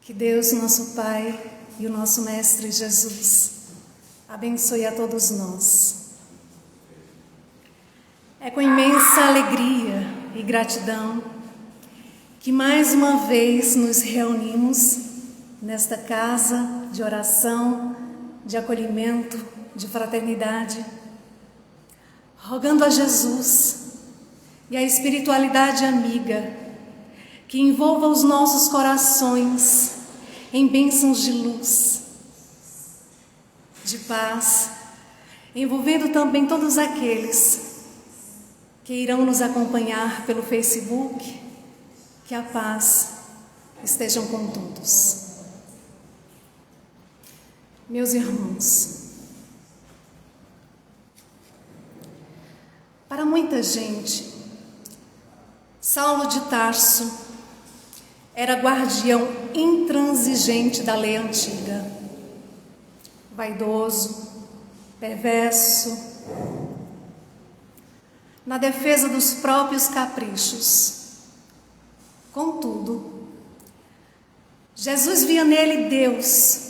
Que Deus, nosso Pai, e o nosso Mestre Jesus abençoe a todos nós. É com imensa alegria e gratidão que mais uma vez nos reunimos nesta casa de oração, de acolhimento, de fraternidade, rogando a Jesus e a espiritualidade amiga que envolva os nossos corações em bênçãos de luz, de paz, envolvendo também todos aqueles que irão nos acompanhar pelo Facebook. Que a paz estejam com todos. Meus irmãos, para muita gente, Saulo de Tarso era guardião intransigente da lei antiga, vaidoso, perverso, na defesa dos próprios caprichos. Contudo, Jesus via nele Deus,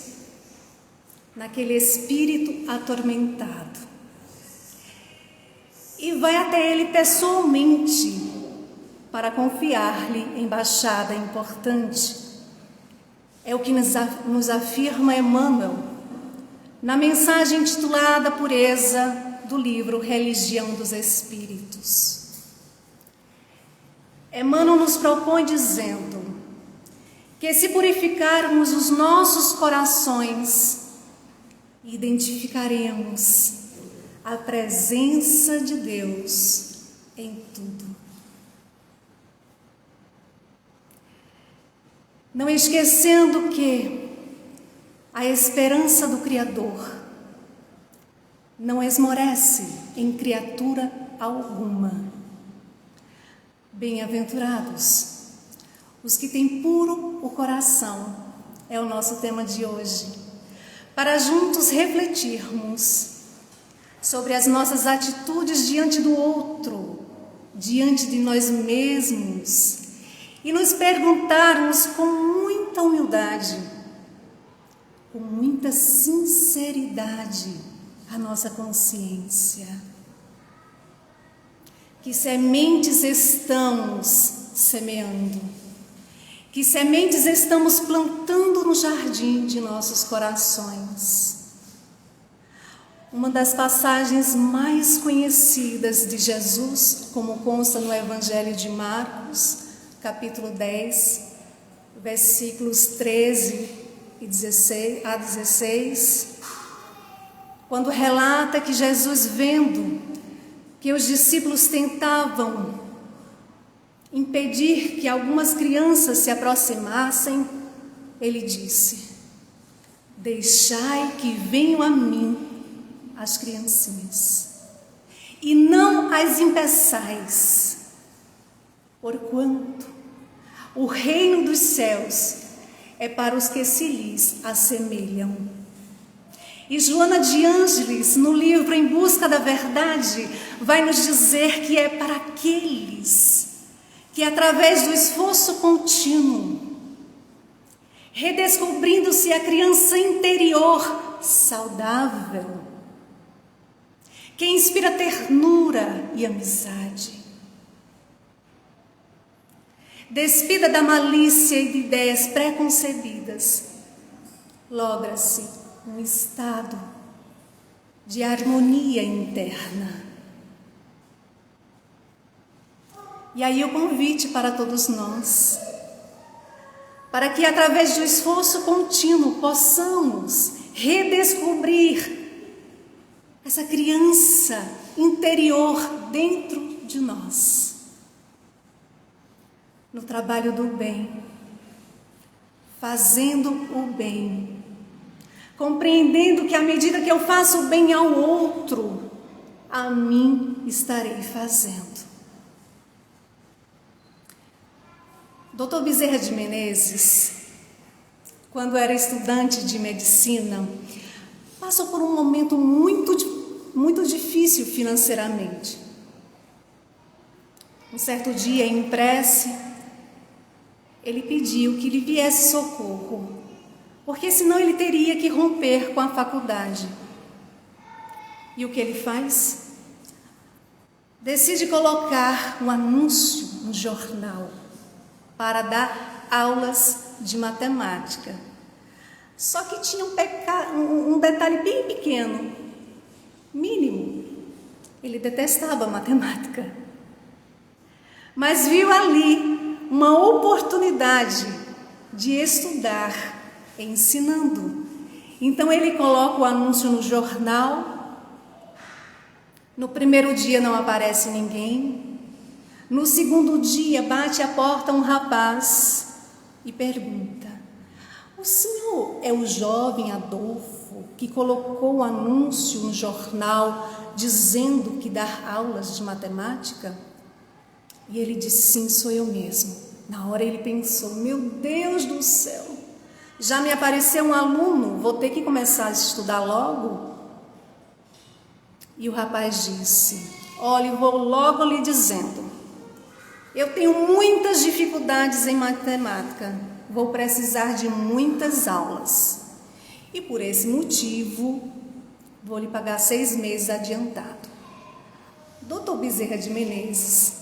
naquele espírito atormentado, e vai até ele pessoalmente para confiar-lhe embaixada importante. É o que nos afirma Emmanuel na mensagem intitulada Pureza do livro Religião dos Espíritos. Emmanuel nos propõe dizendo que se purificarmos os nossos corações, identificaremos a presença de Deus em tudo. Não esquecendo que a esperança do Criador não esmorece em criatura alguma. Bem-aventurados os que têm puro o coração, é o nosso tema de hoje, para juntos refletirmos sobre as nossas atitudes diante do outro, diante de nós mesmos, e nos perguntarmos com muita humildade, com muita sinceridade, a nossa consciência. Que sementes estamos semeando? Que sementes estamos plantando no jardim de nossos corações? Uma das passagens mais conhecidas de Jesus, como consta no Evangelho de Marcos, capítulo 10, versículos 13 a 16, quando relata que Jesus, vendo que os discípulos tentavam impedir que algumas crianças se aproximassem, ele disse: deixai que venham a mim as criancinhas, e não as impeçais, porquanto o reino dos céus é para os que se lhes assemelham. E Joana de Ângeles, no livro Em Busca da Verdade, vai nos dizer que é para aqueles que, através do esforço contínuo, redescobrindo-se a criança interior saudável, que inspira ternura e amizade, despida da malícia e de ideias preconcebidas, logra-se um estado de harmonia interna. E aí o convite para todos nós, para que através do esforço contínuo possamos redescobrir essa criança interior dentro de nós, no trabalho do bem, fazendo o bem, compreendendo que à medida que eu faço o bem ao outro, a mim estarei fazendo. Dr. Bezerra de Menezes, quando era estudante de medicina, passou por um momento muito difícil financeiramente. Um certo dia, em prece, ele pediu que lhe viesse socorro, porque senão ele teria que romper com a faculdade. E o que ele faz? Decide colocar um anúncio no jornal para dar aulas de matemática. Só que tinha um detalhe bem pequeno, mínimo. Ele detestava matemática. Mas viu ali uma oportunidade de estudar ensinando. Então ele coloca o anúncio no jornal. No primeiro dia não aparece ninguém. No segundo dia bate à porta um rapaz e pergunta: o senhor é o jovem Adolfo que colocou o anúncio no jornal dizendo que dá aulas de matemática? E ele disse: sim, sou eu mesmo. Na hora ele pensou: meu Deus do céu, já me apareceu um aluno, vou ter que começar a estudar logo? E o rapaz disse: olha, vou logo lhe dizendo, eu tenho muitas dificuldades em matemática, vou precisar de muitas aulas. E por esse motivo, vou lhe pagar 6 meses adiantado. Dr. Bezerra de Menezes,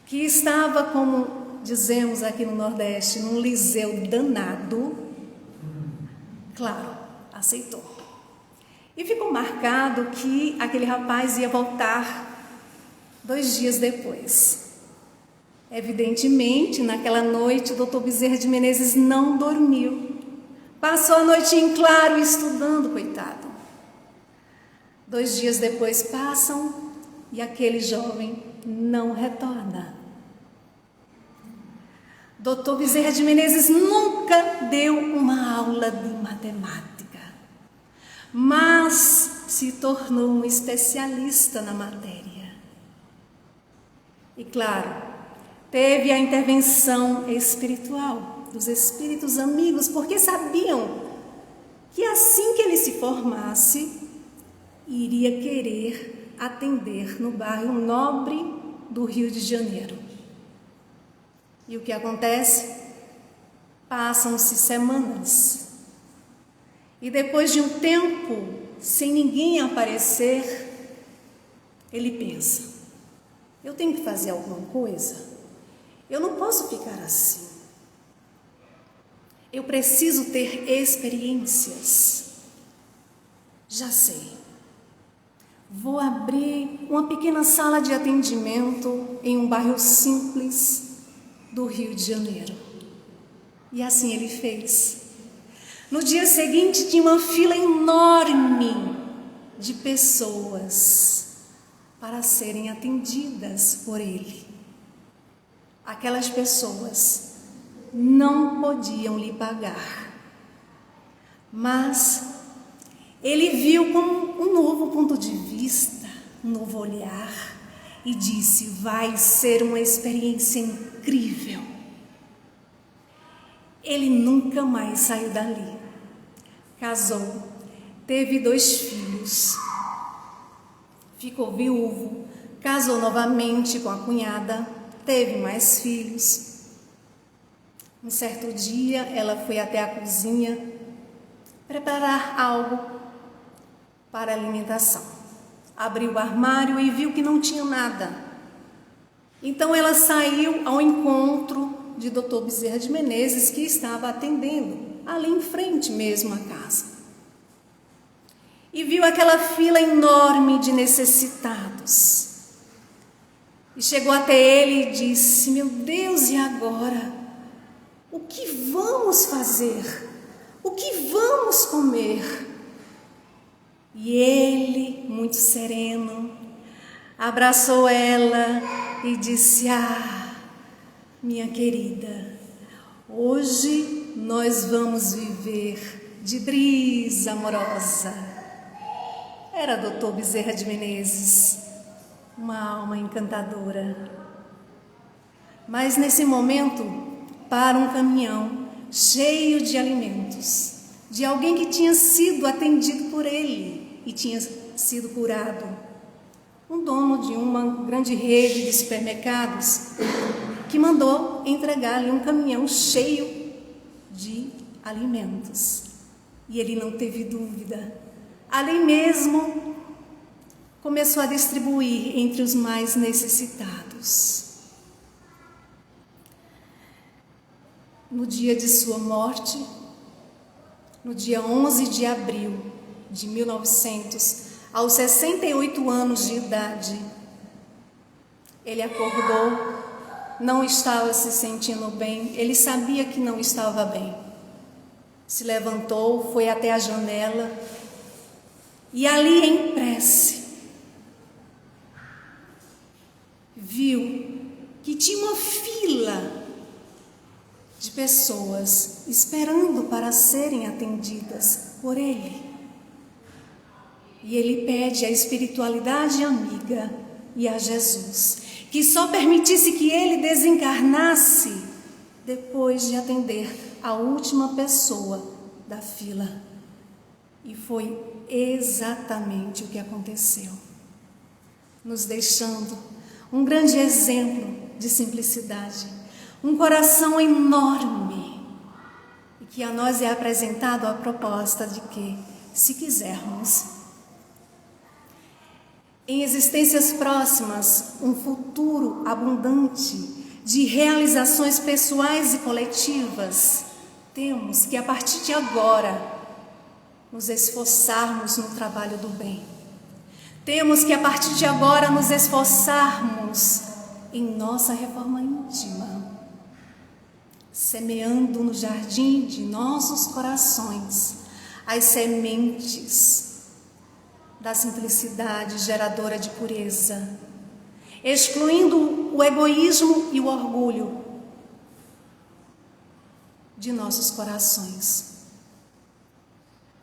que estava, como dizemos aqui no Nordeste, num liseu danado, claro, aceitou. E ficou marcado que aquele rapaz ia voltar 2 dias depois. Evidentemente, naquela noite, o Dr. Bezerra de Menezes não dormiu. Passou a noite em claro estudando, coitado. 2 dias depois passam e aquele jovem não retorna. Dr. Bezerra de Menezes nunca deu uma aula de matemática, mas se tornou um especialista na matéria. E claro, teve a intervenção espiritual dos espíritos amigos, porque sabiam que assim que ele se formasse, iria querer atender no bairro nobre do Rio de Janeiro. E o que acontece? Passam-se semanas. E depois de um tempo, sem ninguém aparecer, ele pensa: eu tenho que fazer alguma coisa. Eu não posso ficar assim. Eu preciso ter experiências. Já sei. Vou abrir uma pequena sala de atendimento em um bairro simples do Rio de Janeiro. E assim ele fez. No dia seguinte tinha uma fila enorme de pessoas para serem atendidas por ele. Aquelas pessoas não podiam lhe pagar, mas ele viu com um novo ponto de vista, um novo olhar e disse: vai ser uma experiência incrível. Ele nunca mais saiu dali. Casou, teve 2 filhos, ficou viúvo, casou novamente com a cunhada, teve mais filhos. Um certo dia, ela foi até a cozinha preparar algo para alimentação. Abriu o armário e viu que não tinha nada. Então ela saiu ao encontro de Dr. Bezerra de Menezes, que estava atendendo ali em frente mesmo à casa. E viu aquela fila enorme de necessitados. E chegou até ele e disse: meu Deus, e agora? O que vamos fazer? O que vamos comer? E ele, muito sereno, abraçou ela e disse: ah, minha querida, hoje nós vamos viver de brisa amorosa. Era Dr. Bezerra de Menezes, uma alma encantadora. Mas nesse momento, para um caminhão cheio de alimentos, de alguém que tinha sido atendido por ele e tinha sido curado. Um dono de uma grande rede de supermercados que mandou entregar-lhe um caminhão cheio de alimentos. E ele não teve dúvida. Ali mesmo, começou a distribuir entre os mais necessitados. No dia de sua morte, no dia 11 de abril de 1900, aos 68 anos de idade, ele acordou, não estava se sentindo bem, ele sabia que não estava bem. Se levantou, foi até a janela e ali em prece, viu que tinha uma fila de pessoas esperando para serem atendidas por ele. E ele pede à espiritualidade amiga e a Jesus que só permitisse que ele desencarnasse depois de atender a última pessoa da fila. E foi exatamente o que aconteceu, nos deixando um grande exemplo de simplicidade, um coração enorme, e que a nós é apresentado a proposta de que, se quisermos, em existências próximas, um futuro abundante de realizações pessoais e coletivas, temos que, a partir de agora, nos esforçarmos no trabalho do bem. Temos que, a partir de agora, nos esforçarmos em nossa reforma íntima, semeando no jardim de nossos corações as sementes da simplicidade geradora de pureza, excluindo o egoísmo e o orgulho de nossos corações.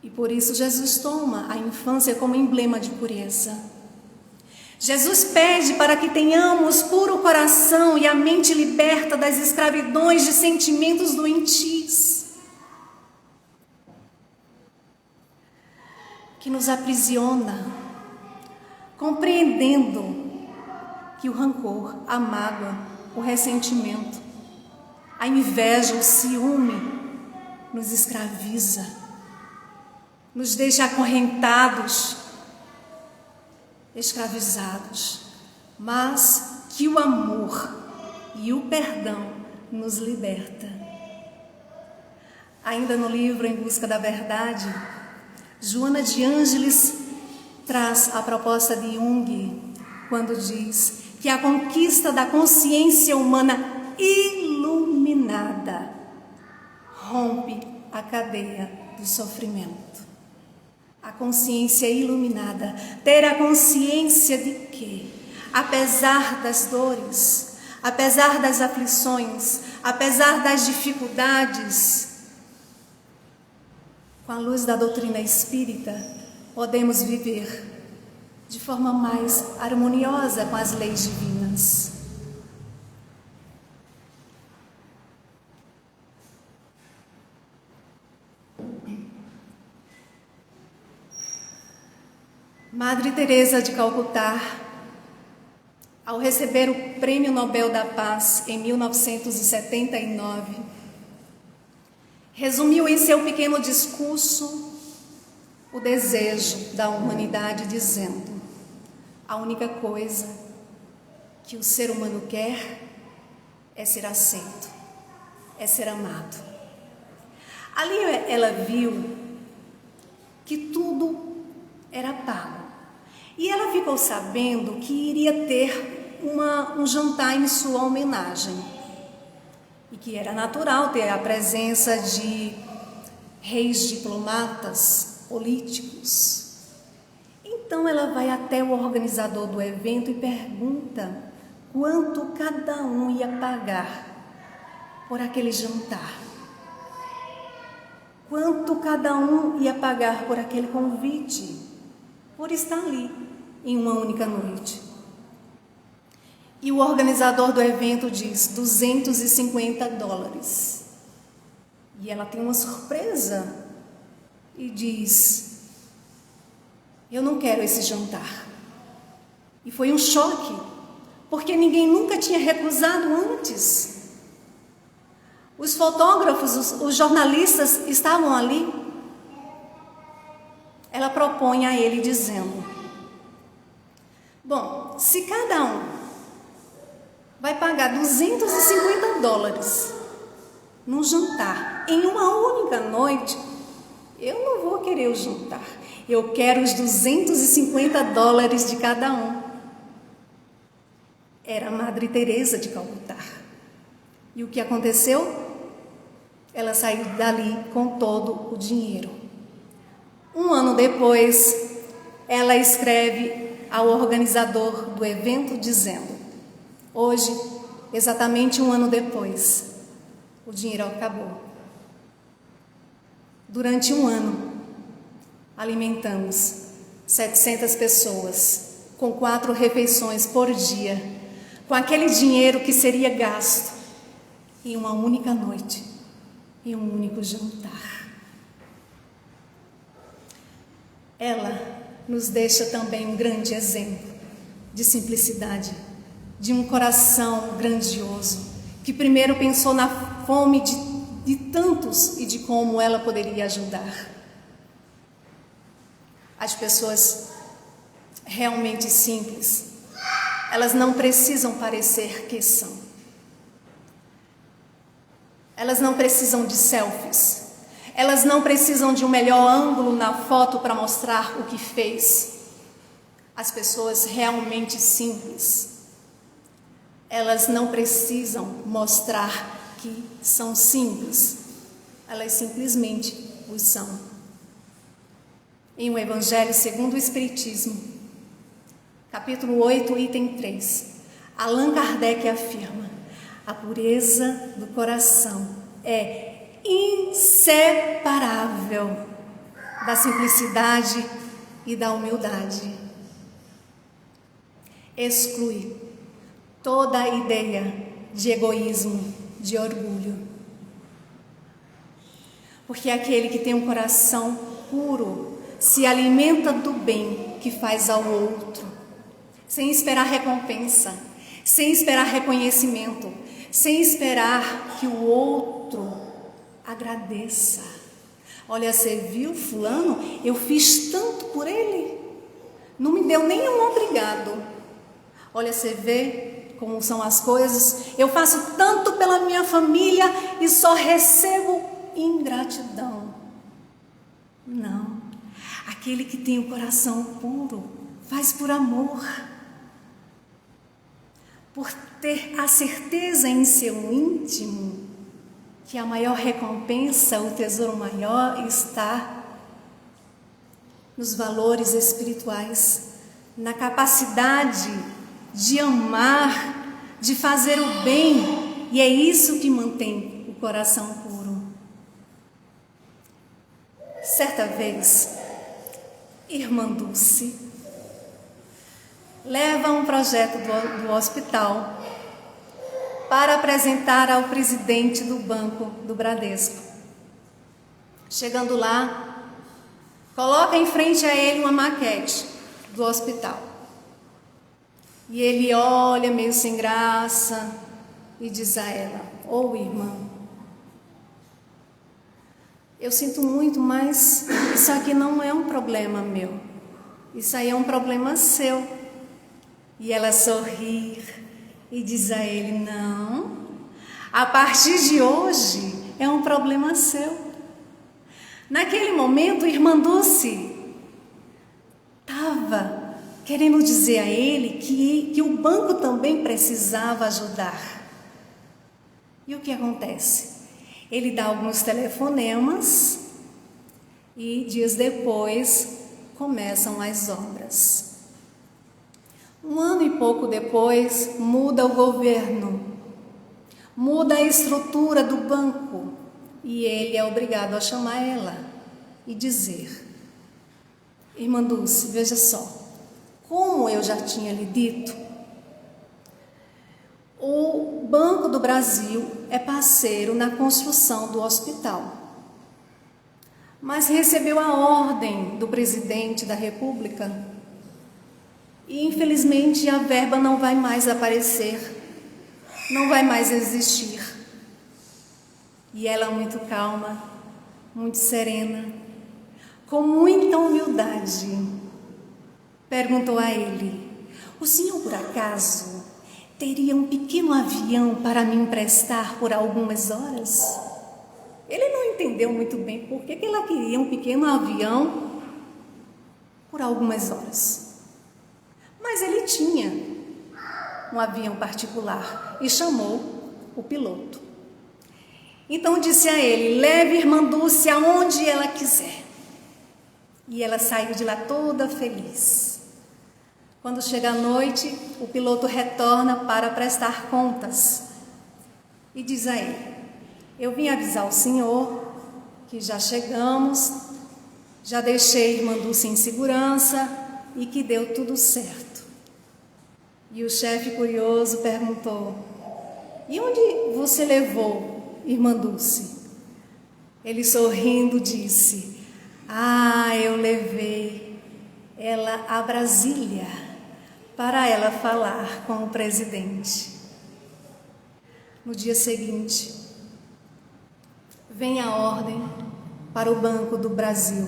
E por isso Jesus toma a infância como emblema de pureza. Jesus pede para que tenhamos puro coração e a mente liberta das escravidões de sentimentos doentios que nos aprisiona, compreendendo que o rancor, a mágoa, o ressentimento, a inveja, o ciúme nos escraviza, nos deixa acorrentados, escravizados, mas que o amor e o perdão nos liberta. Ainda no livro Em Busca da Verdade, Joana de Ângeles traz a proposta de Jung, quando diz que a conquista da consciência humana iluminada rompe a cadeia do sofrimento. A consciência iluminada, ter a consciência de que, apesar das dores, apesar das aflições, apesar das dificuldades, com a luz da doutrina espírita, podemos viver de forma mais harmoniosa com as leis divinas. Madre Teresa de Calcutá, ao receber o Prêmio Nobel da Paz em 1979, resumiu em seu pequeno discurso o desejo da humanidade, dizendo: a única coisa que o ser humano quer é ser aceito, é ser amado. Ali ela viu que tudo era pago. E ela ficou sabendo que iria ter um jantar em sua homenagem. E que era natural ter a presença de reis diplomatas, políticos. Então ela vai até o organizador do evento e pergunta quanto cada um ia pagar por aquele jantar. Quanto cada um ia pagar por aquele convite, por estar ali em uma única noite. E o organizador do evento diz $250. E ela tem uma surpresa e diz: eu não quero esse jantar. E foi um choque, porque ninguém nunca tinha recusado antes. Os fotógrafos, os jornalistas estavam ali. Ela propõe a ele dizendo: bom, se cada um vai pagar $250 num jantar em uma única noite, eu não vou querer o jantar. Eu quero os $250 de cada um. Era a Madre Teresa de Calcutá. E o que aconteceu? Ela saiu dali com todo o dinheiro. Um ano depois, ela escreve ao organizador do evento dizendo: hoje, exatamente um ano depois, o dinheiro acabou. Durante um ano, alimentamos 700 pessoas com 4 refeições por dia, com aquele dinheiro que seria gasto em uma única noite, em um único jantar. Ela nos deixa também um grande exemplo de simplicidade, de um coração grandioso, que primeiro pensou na fome de tantos e de como ela poderia ajudar. As pessoas realmente simples, elas não precisam parecer que são. Elas não precisam de selfies. Elas não precisam de um melhor ângulo na foto para mostrar o que fez. As pessoas realmente simples, elas não precisam mostrar que são simples. Elas simplesmente o são. Em o Evangelho segundo o Espiritismo, capítulo 8, item 3, Allan Kardec afirma: a pureza do coração é inseparável da simplicidade e da humildade. Exclui toda a ideia de egoísmo, de orgulho. Porque aquele que tem um coração puro se alimenta do bem que faz ao outro, sem esperar recompensa, sem esperar reconhecimento, sem esperar que o outro agradeça. Olha, você viu fulano? Eu fiz tanto por ele, não me deu nenhum obrigado. Olha, você vê como são as coisas? Eu faço tanto pela minha família e só recebo ingratidão. Não, aquele que tem o coração puro faz por amor, por ter a certeza em seu íntimo que a maior recompensa, o tesouro maior, está nos valores espirituais, na capacidade de amar, de fazer o bem, e é isso que mantém o coração puro. Certa vez, irmã Dulce leva um projeto do hospital para apresentar ao presidente do Banco do Bradesco. Chegando lá, coloca em frente a ele uma maquete do hospital. E ele olha meio sem graça e diz a ela: ô irmã, eu sinto muito, mas isso aqui não é um problema meu. Isso aí é um problema seu. E ela sorri e diz a ele: não, a partir de hoje é um problema seu. Naquele momento, irmã Dulce estava querendo dizer a ele que o banco também precisava ajudar. E o que acontece? Ele dá alguns telefonemas e dias depois começam as obras. Um ano e pouco depois, muda o governo, muda a estrutura do banco e ele é obrigado a chamar ela e dizer: irmã Dulce, veja só, como eu já tinha lhe dito, o Banco do Brasil é parceiro na construção do hospital, mas recebeu a ordem do presidente da República e infelizmente a verba não vai mais aparecer, não vai mais existir. E ela, muito calma, muito serena, com muita humildade, perguntou a ele: o senhor, por acaso, teria um pequeno avião para me emprestar por algumas horas? Ele não entendeu muito bem por que ela queria um pequeno avião por algumas horas. Mas ele tinha um avião particular e chamou o piloto. Então disse a ele: leve irmã Dulce aonde ela quiser. E ela saiu de lá toda feliz. Quando chega a noite, o piloto retorna para prestar contas e diz a ele: eu vim avisar o senhor que já chegamos, já deixei a irmã Dulce em segurança e que deu tudo certo. E o chefe, curioso, perguntou: e onde você levou irmã Dulce? Ele, sorrindo, disse: eu levei ela a Brasília para ela falar com o presidente. No dia seguinte, vem a ordem para o Banco do Brasil,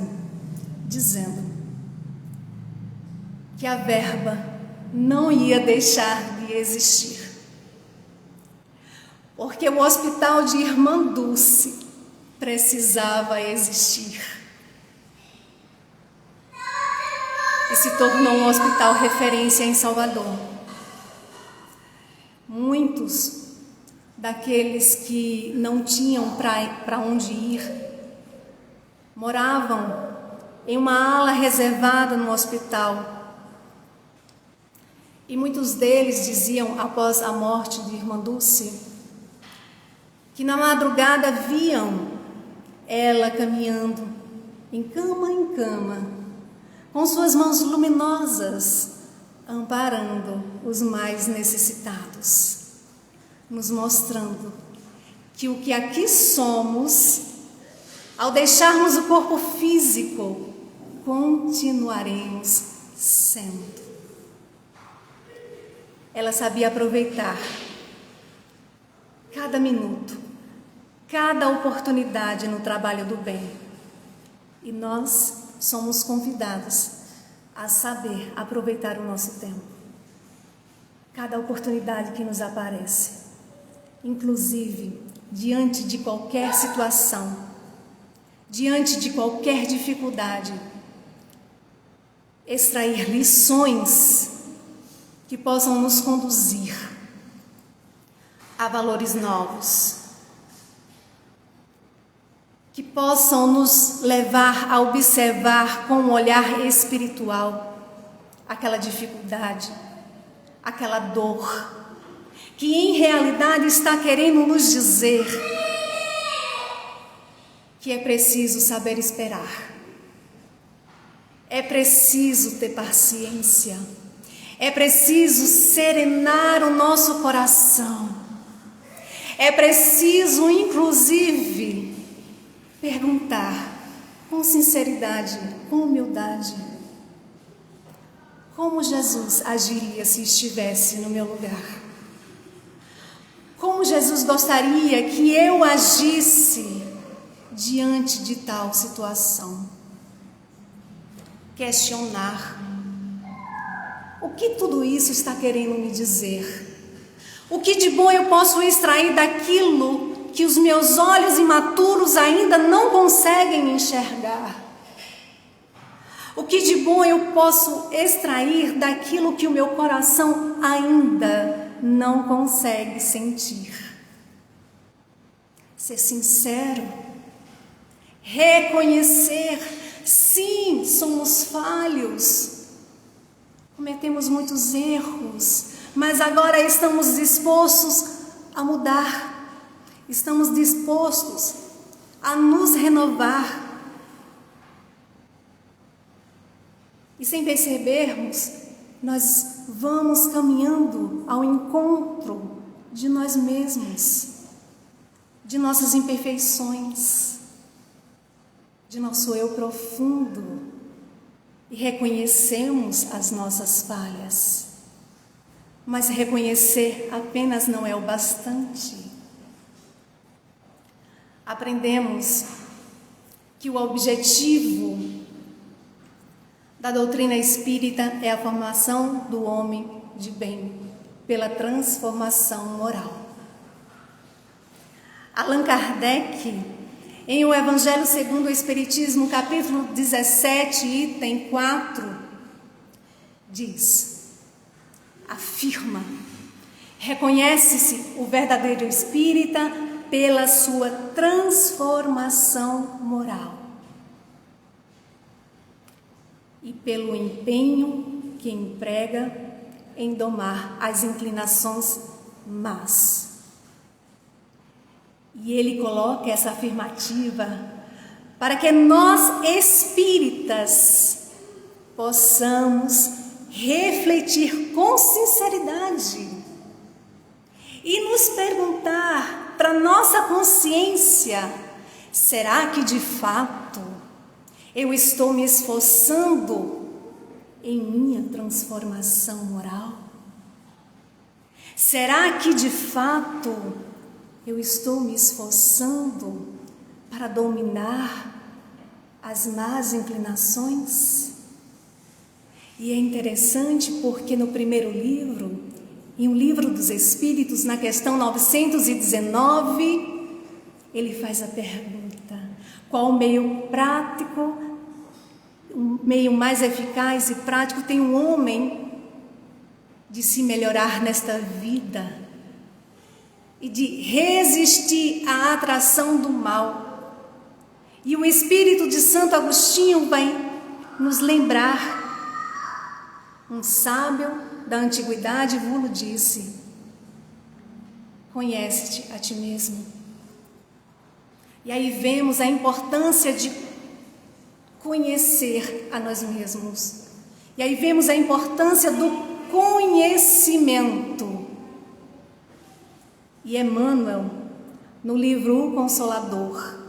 dizendo que a verba não ia deixar de existir, porque o hospital de irmã Dulce precisava existir. E se tornou um hospital referência em Salvador. Muitos daqueles que não tinham para onde ir moravam em uma ala reservada no hospital. E muitos deles diziam, após a morte de irmã Dulce, que na madrugada viam ela caminhando em cama, com suas mãos luminosas, amparando os mais necessitados, nos mostrando que o que aqui somos, ao deixarmos o corpo físico, continuaremos sendo. Ela sabia aproveitar cada minuto, cada oportunidade no trabalho do bem. E nós somos convidados a saber aproveitar o nosso tempo. Cada oportunidade que nos aparece, inclusive diante de qualquer situação, diante de qualquer dificuldade, extrair lições que possam nos conduzir a valores novos, que possam nos levar a observar com um olhar espiritual aquela dificuldade, aquela dor, que em realidade está querendo nos dizer que é preciso saber esperar, é preciso ter paciência, é preciso serenar o nosso coração, é preciso, inclusive, perguntar com sinceridade, com humildade: como Jesus agiria se estivesse no meu lugar? Como Jesus gostaria que eu agisse diante de tal situação? Questionar. O que tudo isso está querendo me dizer? O que de bom eu posso extrair daquilo que os meus olhos imaturos ainda não conseguem enxergar? O que de bom eu posso extrair daquilo que o meu coração ainda não consegue sentir? Ser sincero, reconhecer, sim, somos falhos, cometemos muitos erros, mas agora estamos dispostos a mudar. Estamos dispostos a nos renovar. E sem percebermos, nós vamos caminhando ao encontro de nós mesmos, de nossas imperfeições, de nosso eu profundo, e reconhecemos as nossas falhas. Mas reconhecer apenas não é o bastante. aprendemos que o objetivo da doutrina espírita é a formação do homem de bem pela transformação moral. Allan Kardec, em O Evangelho segundo o Espiritismo, capítulo 17, item 4, afirma: reconhece-se o verdadeiro espírita pela sua transformação moral e pelo empenho que emprega em domar as inclinações más. E ele coloca essa afirmativa para que nós espíritas possamos refletir com sinceridade e nos perguntar para nossa consciência: será que de fato eu estou me esforçando em minha transformação moral? Será que de fato eu estou me esforçando para dominar as más inclinações? E é interessante porque no primeiro livro, em O Livro dos Espíritos, na questão 919, ele faz a pergunta: qual o meio prático, o meio mais eficaz e prático tem um homem de se melhorar nesta vida e de resistir à atração do mal? E o Espírito de Santo Agostinho vai nos lembrar. Um sábio da antiguidade vos disse: conhece-te a ti mesmo. E aí vemos a importância de conhecer a nós mesmos. E aí vemos a importância do conhecimento. E Emmanuel, no livro O Consolador,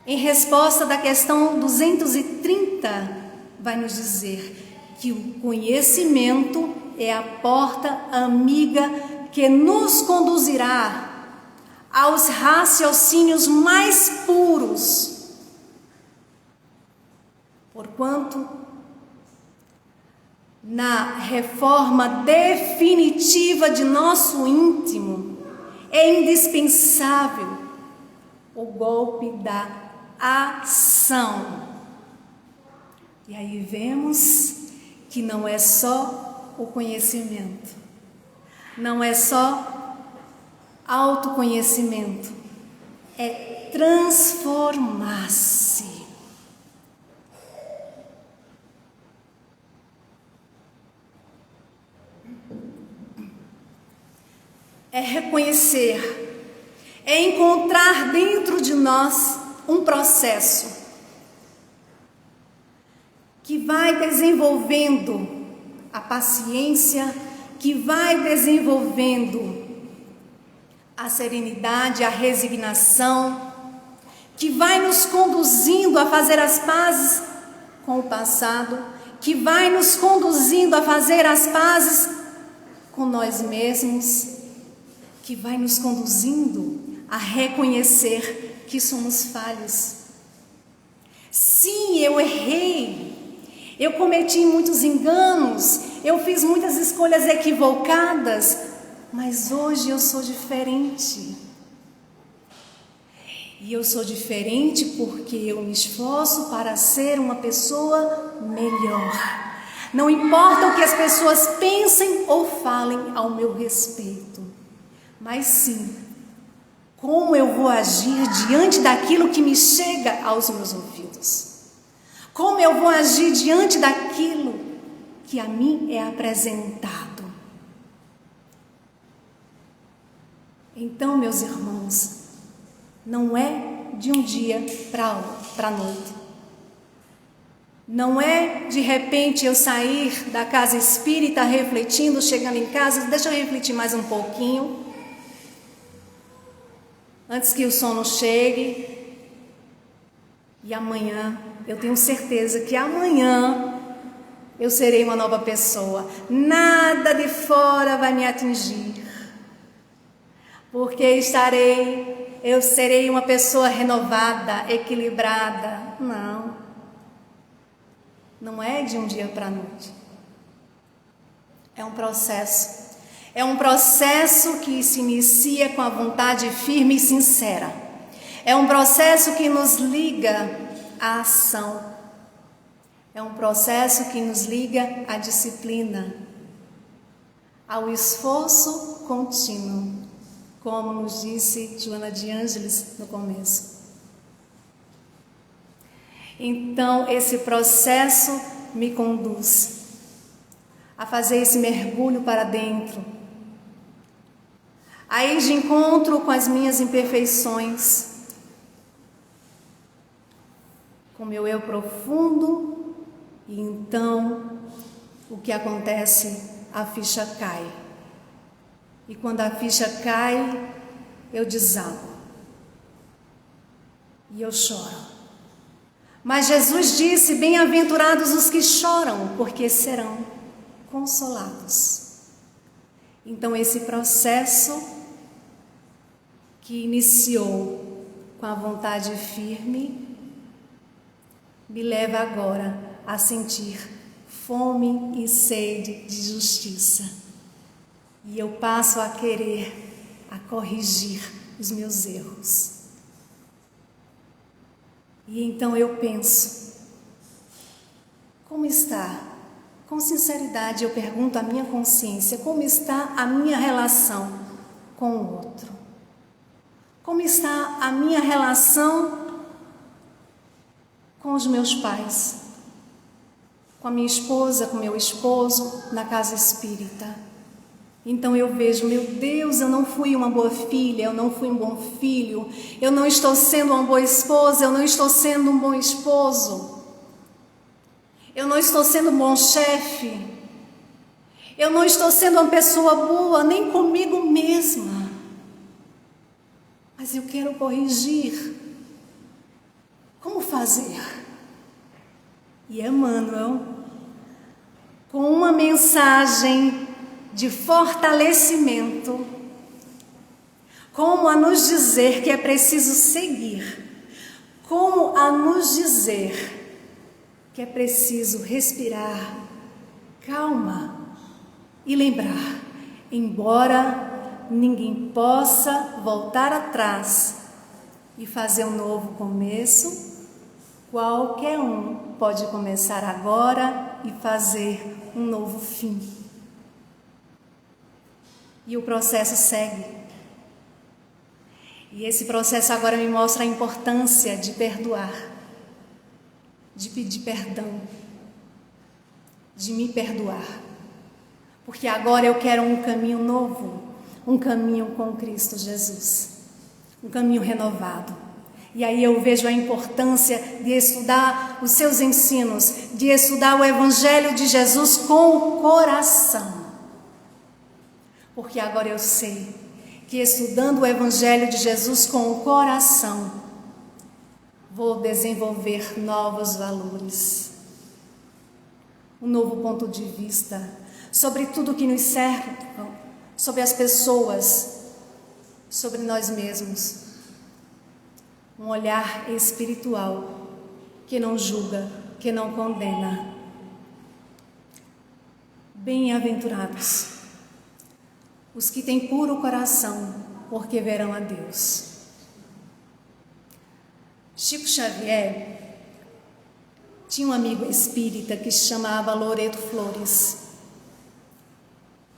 em resposta da questão 230, vai nos dizer que o conhecimento é a porta amiga que nos conduzirá aos raciocínios mais puros, porquanto na reforma definitiva de nosso íntimo é indispensável o golpe da ação. E aí vemos que não é só o conhecimento, não é só autoconhecimento, é transformar-se. É reconhecer, é encontrar dentro de nós um processo que vai desenvolvendo a paciência, que vai desenvolvendo a serenidade, a resignação, que vai nos conduzindo a fazer as pazes com o passado, que vai nos conduzindo a fazer as pazes com nós mesmos, que vai nos conduzindo a reconhecer que somos falhos. Sim, eu errei. Eu cometi muitos enganos, eu fiz muitas escolhas equivocadas, mas hoje eu sou diferente. E eu sou diferente porque eu me esforço para ser uma pessoa melhor. Não importa o que as pessoas pensem ou falem ao meu respeito, mas sim, como eu vou agir diante daquilo que me chega aos meus ouvidos. Como eu vou agir diante daquilo que a mim é apresentado. Então, meus irmãos, não é de um dia para a noite. Não é de repente eu sair da casa espírita refletindo, chegando em casa, deixa eu refletir mais um pouquinho, antes que o sono chegue, e amanhã, eu tenho certeza que amanhã eu serei uma nova pessoa. Nada de fora vai me atingir, porque estarei eu serei uma pessoa renovada, equilibrada. Não. Não é de um dia para a noite. É um processo. É um processo que se inicia com a vontade firme e sincera. É um processo que nos liga à ação. É um processo que nos liga à disciplina, ao esforço contínuo, como nos disse Joana de Ângeles no começo. Então, esse processo me conduz a fazer esse mergulho para dentro, a ir de encontro com as minhas imperfeições, com meu eu profundo, e então o que acontece? A ficha cai. E quando a ficha cai, eu desabo. E eu choro. Mas Jesus disse: bem-aventurados os que choram, porque serão consolados. Então esse processo que iniciou com a vontade firme, me leva agora a sentir fome e sede de justiça. E eu passo a querer, a corrigir os meus erros. E então eu penso, como está? Com sinceridade eu pergunto à minha consciência, como está a minha relação com o outro? Como está a minha relação com os meus pais? Com a minha esposa, com meu esposo, na casa espírita? Então eu vejo, meu Deus, eu não fui uma boa filha, eu não fui um bom filho, eu não estou sendo uma boa esposa, eu não estou sendo um bom esposo, eu não estou sendo um bom chefe, eu não estou sendo uma pessoa boa, nem comigo mesma. Mas eu quero corrigir. Como fazer? E Emmanuel, com uma mensagem de fortalecimento, como a nos dizer que é preciso seguir, como a nos dizer que é preciso respirar, calma, e lembrar, embora ninguém possa voltar atrás e fazer um novo começo, qualquer um pode começar agora e fazer um novo fim. E o processo segue. E esse processo agora me mostra a importância de perdoar, de pedir perdão, de me perdoar. Porque agora eu quero um caminho novo, um caminho com Cristo Jesus, um caminho renovado. E aí eu vejo a importância de estudar os seus ensinos, de estudar o Evangelho de Jesus com o coração. Porque agora eu sei que estudando o Evangelho de Jesus com o coração, vou desenvolver novos valores, um novo ponto de vista sobre tudo que nos cerca, sobre as pessoas, sobre nós mesmos. Um olhar espiritual que não julga, que não condena. Bem-aventurados os que têm puro coração, porque verão a Deus. Chico Xavier tinha um amigo espírita que se chamava Loreto Flores.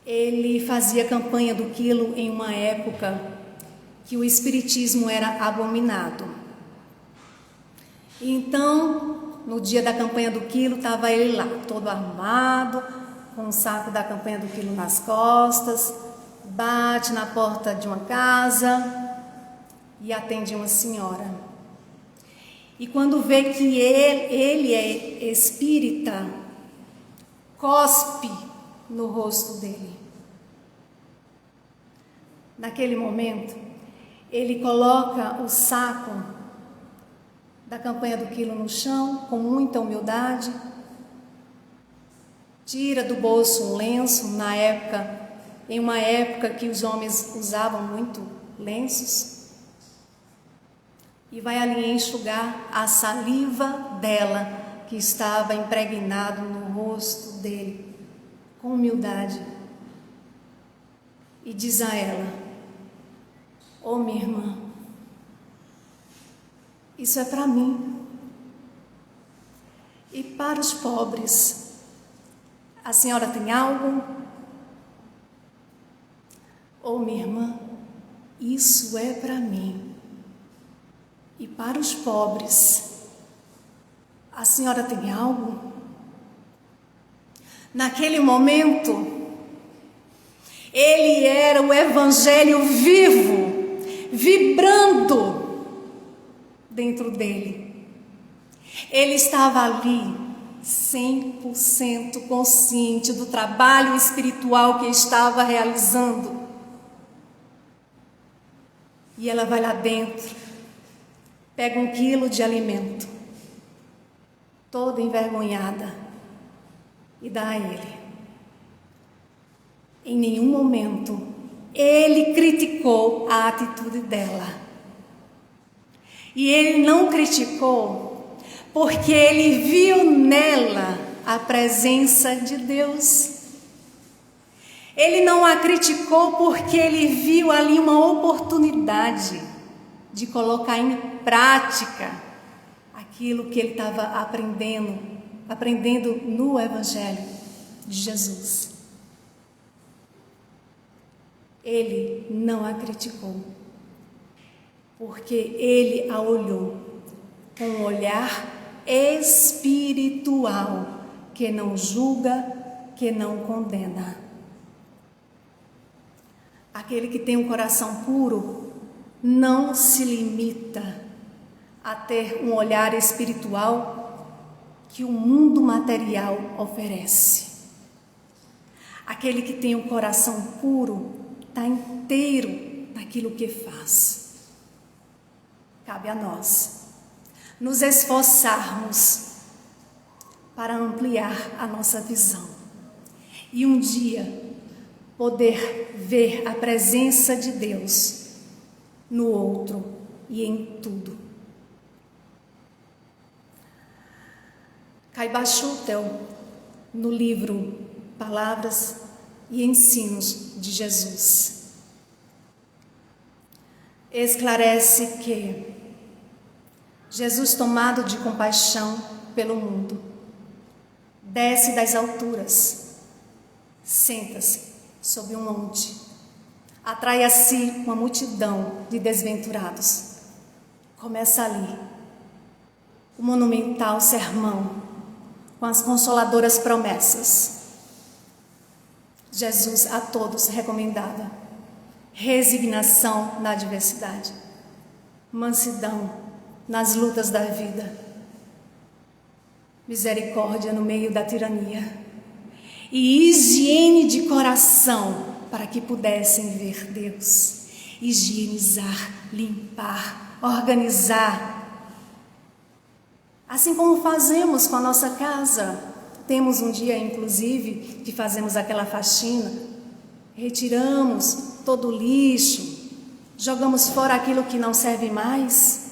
Ele fazia campanha do quilo em uma época que o espiritismo era abominado. Então, no dia da campanha do quilo, estava ele lá, todo armado, com um saco da campanha do quilo nas costas, bate na porta de uma casa e atende uma senhora. E quando vê que ele é espírita, cospe no rosto dele. Naquele momento, ele coloca o saco da campanha do quilo no chão, com muita humildade, tira do bolso um lenço, em uma época que os homens usavam muito lenços, e vai ali enxugar a saliva dela, que estava impregnado no rosto dele, com humildade, e diz a ela: "Ô minha irmã, isso é para mim. E para os pobres, a senhora tem algo? Ô minha irmã, isso é para mim. E para os pobres, a senhora tem algo?" Naquele momento, ele era o evangelho vivo, vibrando dentro dele. Ele estava ali, 100% consciente do trabalho espiritual que estava realizando. E ela vai lá dentro, pega 1 quilo de alimento, toda envergonhada, e dá a ele. Em nenhum momento ele criticou a atitude dela. E ele não criticou porque ele viu nela a presença de Deus. Ele não a criticou porque ele viu ali uma oportunidade de colocar em prática aquilo que ele estava aprendendo no Evangelho de Jesus. Ele não a criticou, porque ele a olhou com um olhar espiritual, que não julga, que não condena. Aquele que tem um coração puro não se limita a ter um olhar espiritual que o mundo material oferece. Aquele que tem um coração puro está inteiro naquilo que faz. Cabe a nós nos esforçarmos para ampliar a nossa visão e um dia poder ver a presença de Deus no outro e em tudo. Caiba Schutel, no livro Palavras e Ensinos de Jesus, esclarece que Jesus, tomado de compaixão pelo mundo, desce das alturas, senta-se sob um monte, atrai a si uma multidão de desventurados. Começa ali o monumental sermão com as consoladoras promessas. Jesus a todos recomendava resignação na adversidade, mansidão nas lutas da vida, misericórdia no meio da tirania e higiene de coração para que pudessem ver Deus. Higienizar, limpar, organizar. Assim como fazemos com a nossa casa. Temos um dia, inclusive, que fazemos aquela faxina, retiramos todo o lixo, jogamos fora aquilo que não serve mais.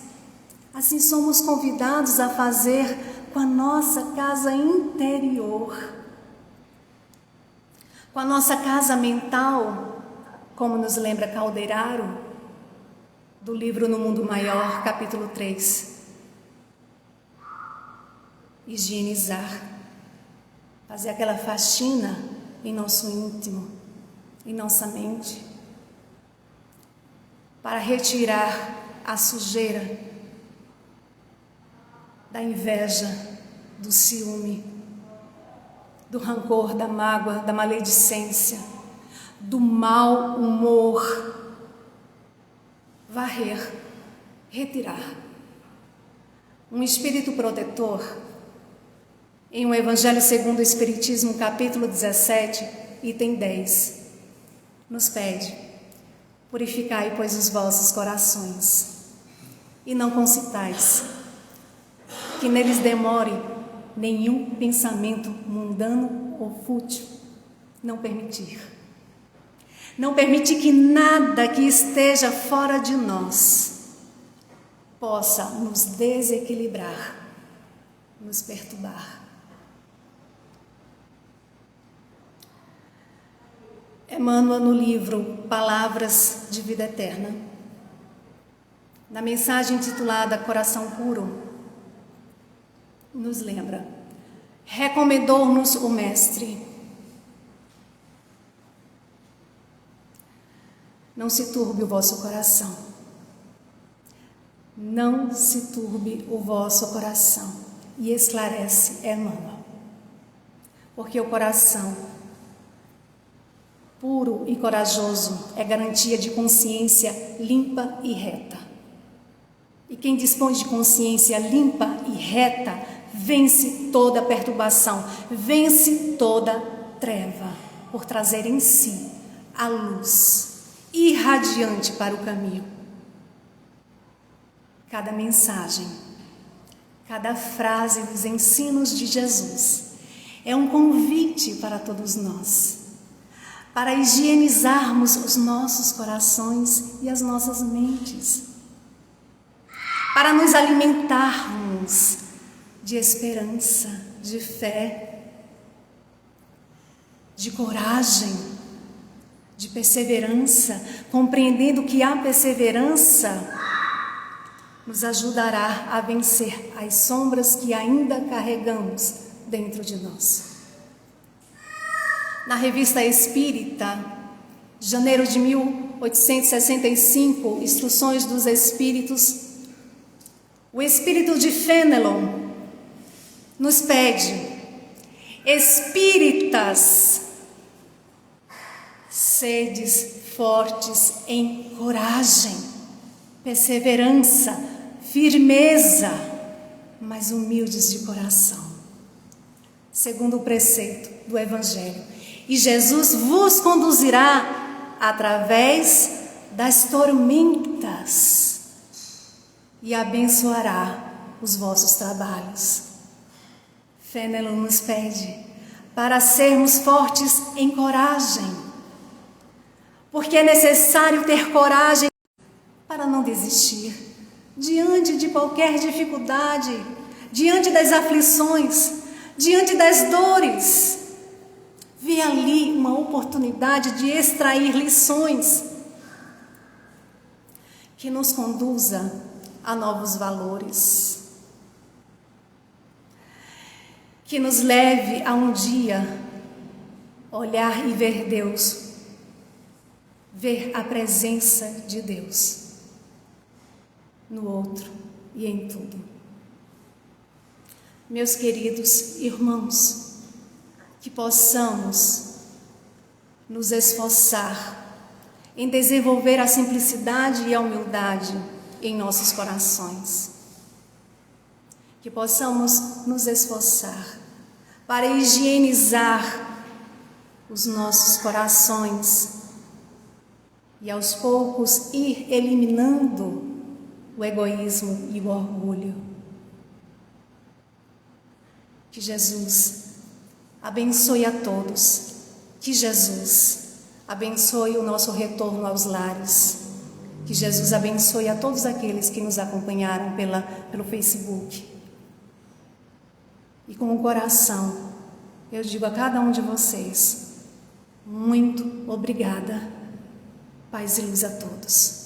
Assim somos convidados a fazer com a nossa casa interior, com a nossa casa mental, como nos lembra Calderaro, do livro No Mundo Maior, capítulo 3. Higienizar, fazer aquela faxina em nosso íntimo, em nossa mente, para retirar a sujeira da inveja, do ciúme, do rancor, da mágoa, da maledicência, do mau humor. Varrer, retirar. Um espírito protetor, em o Evangelho segundo o Espiritismo, capítulo 17, item 10, nos pede: purificai, pois, os vossos corações, e não concitais, que neles demore nenhum pensamento mundano ou fútil. Não permitir. Não permitir que nada que esteja fora de nós possa nos desequilibrar, nos perturbar. Emmanuel, no livro Palavras de Vida Eterna, na mensagem intitulada Coração Puro, nos lembra, recomendou-nos o Mestre: não se turbe o vosso coração, não se turbe o vosso coração, e esclarece Emmanuel, porque o coração puro e corajoso é garantia de consciência limpa e reta. E quem dispõe de consciência limpa e reta vence toda perturbação, vence toda treva, por trazer em si a luz irradiante para o caminho. Cada mensagem, cada frase dos ensinos de Jesus é um convite para todos nós, para higienizarmos os nossos corações e as nossas mentes, para nos alimentarmos de esperança, de fé, de coragem, de perseverança, compreendendo que a perseverança nos ajudará a vencer as sombras que ainda carregamos dentro de nós. Na Revista Espírita, janeiro de 1865, Instruções dos Espíritos, o Espírito de Fenelon nos pede: espíritas, sedes fortes em coragem, perseverança, firmeza, mas humildes de coração, segundo o preceito do Evangelho. E Jesus vos conduzirá através das tormentas e abençoará os vossos trabalhos. Fenelon nos pede para sermos fortes em coragem, porque é necessário ter coragem para não desistir diante de qualquer dificuldade, diante das aflições, diante das dores. Vê ali uma oportunidade de extrair lições que nos conduza a novos valores, que nos leve a um dia olhar e ver Deus, ver a presença de Deus no outro e em tudo. Meus queridos irmãos, que possamos nos esforçar em desenvolver a simplicidade e a humildade em nossos corações. Que possamos nos esforçar para higienizar os nossos corações e aos poucos ir eliminando o egoísmo e o orgulho. Que Jesus abençoe a todos, que Jesus abençoe o nosso retorno aos lares, que Jesus abençoe a todos aqueles que nos acompanharam pelo Facebook. E com o coração, eu digo a cada um de vocês, muito obrigada, paz e luz a todos.